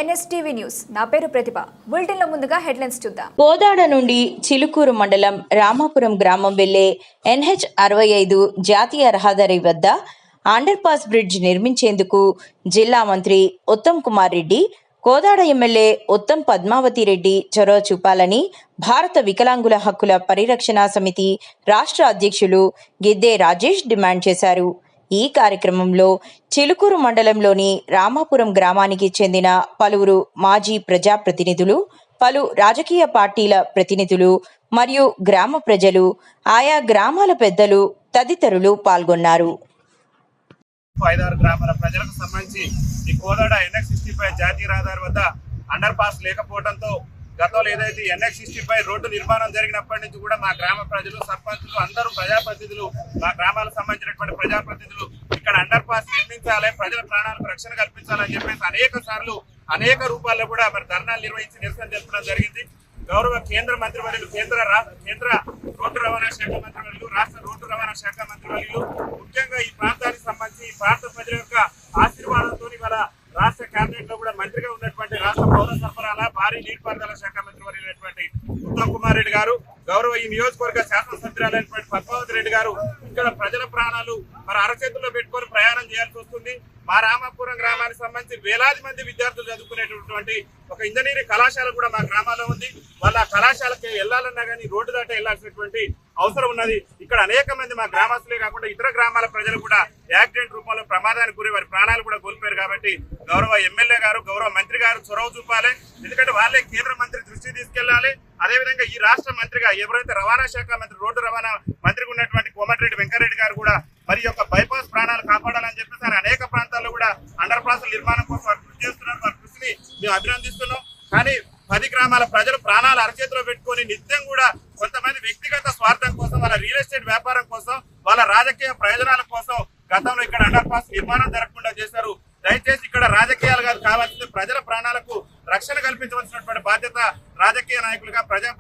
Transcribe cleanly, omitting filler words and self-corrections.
NSTV news నా పేరు ప్రతిభ బులెటిన్లో ముందుగా హెడ్లైన్స్ చూద్దాం. కోదాడ నుండి చిలుకూరు మండలం రామాపురం గ్రామం వెళ్లే NH65 జాతీయ రహదారి వద్ద అండర్ పాస్ బ్రిడ్జ్ నిర్మించేందుకు జిల్లా మంత్రి ఉత్తమ్ కుమార్ రెడ్డి, కోదాడ ఎమ్మెల్యే ఉత్తమ్ పద్మావతి రెడ్డి చొరవ చూపాలని భారత వికలాంగుల హక్కుల పరిరక్షణ సమితి రాష్ట్ర అధ్యక్షులు గిద్దే రాజేష్ డిమాండ్ చేశారు. ఈ కార్యక్రమంలో చిలుకూరు మండలంలోని రామాపురం గ్రామానికి చెందిన పలువురు మాజీ ప్రజాప్రతినిధులు, పలు రాజకీయ పార్టీల ప్రతినిధులు మరియు గ్రామ ప్రజలు, ఆయా గ్రామాల పెద్దలు తదితరులు పాల్గొన్నారు. 5-6 గ్రామాల ప్రజలకు సంబంధించి ఈ కోదాడ NH65 జాతీయ రహదారి వద్ద అండర్ పాస్ లేకపోవడంతో గతంలో ఏదైతే NH65 రోడ్డు నిర్మాణం జరిగినప్పటి నుంచి కూడా మా గ్రామ ప్రజలు, సర్పంచులు, అందరూ ప్రజాప్రతినిధులు, మా గ్రామాలకు సంబంధించినటువంటి ప్రజాప్రతినిధులు ఇక్కడ అండర్ పాస్ నిర్మించాలి, ప్రజల ప్రాణాలకు రక్షణ కల్పించాలని చెప్పేసి అనేక సార్లు అనేక రూపాల్లో కూడా మరి ధర్నాలు నిర్వహించి నిరసన తెలపడం జరిగింది. గౌరవ కేంద్ర మంత్రివర్యులు, కేంద్ర రోడ్డు రవాణా శాఖ మంత్రివర్యులు, రాష్ట్ర రోడ్డు రవాణా శాఖ మంత్రివర్యులు, ముఖ్యంగా ఈ ప్రాంతానికి సంబంధించి ఈ ప్రాంత ప్రజల యొక్క ఆశీర్వాదంతో మన రాష్ట్ర కేబినెట్ లో కూడా మంత్రిగా ఉన్నటువంటి రాష్ట్ర పౌర సరఫరాల, భారీ నీటిపారుదల శాఖ మంత్రివర్యులైనటువంటి ఉత్తమ్ కుమార్ రెడ్డి గారు, గౌరవ ఈ నియోజకవర్గ శాసనసభ్యురాలైనటువంటి పద్మావతి రెడ్డి గారు ఇక్కడ ప్రజల ప్రాణాలు మరి అరచేతుల్లో పెట్టుకొని ప్రయాణం చేయాల్సి వస్తుంది. మా రామాపురం గ్రామానికి సంబంధించి వేలాది మంది విద్యార్థులు చదువుకునేటటువంటి ఒక ఇంజనీరింగ్ కళాశాల కూడా మా గ్రామాల్లో ఉంది. వాళ్ళ కళాశాలకి వెళ్ళాలన్నా కానీ రోడ్డు దాట వెళ్లాల్సినటువంటి అవసరం ఉన్నది. ఇక్కడ అనేక మంది మా గ్రామస్తులే కాకుండా ఇతర గ్రామాల ప్రజలు కూడా యాక్సిడెంట్ రూపంలో ప్రమాదానికి గురి వారి ప్రాణాలు కూడా కోల్పోయారు. కాబట్టి గౌరవ ఎమ్మెల్యే గారు, గౌరవ మంత్రి గారు చొరవ చూపాలి. ఎందుకంటే వాళ్ళే కేంద్ర మంత్రి దృష్టికి తీసుకెళ్లాలి. అదేవిధంగా ఈ రాష్ట్ర మంత్రిగా ఎవరైతే రవాణా శాఖ మంత్రి, రోడ్డు రవాణా మంత్రిగా ఉన్నటువంటి కోమటిరెడ్డి వెంకరెడ్డి గారు కూడా మరి యొక్క బైపాస్ ప్రాణాలు కాపాడాలని చెప్పేసి అనేక ప్రాంతాల్లో కూడా అండర్ పాస్ నిర్మాణం కోసం వారు కృషి చేస్తున్నారు. వారి కృషిని మేము అభినందిస్తున్నాం. కానీ 10 గ్రామాల ప్రజలు ప్రాణాలు అరచేతిలో పెట్టుకొని నిత్యం కూడా కొంతమంది వ్యక్తిగత స్వార్థం కోసం, వాళ్ళ రియల్ ఎస్టేట్ వ్యాపారం కోసం, వాళ్ళ రాజకీయ ప్రయోజనాల కోసం గతంలో ఇక్కడ అండర్ పాస్ నిర్మాణం జరగకుండా చేశారు. దయచేసి ఇక్కడ రాజకీయాలు కాదు, కావాల్సింది ప్రజల ప్రాణాలకు రక్షణ కల్పించవలసినటువంటి బాధ్యత రాజకీయ నాయకులుగా, ప్రజా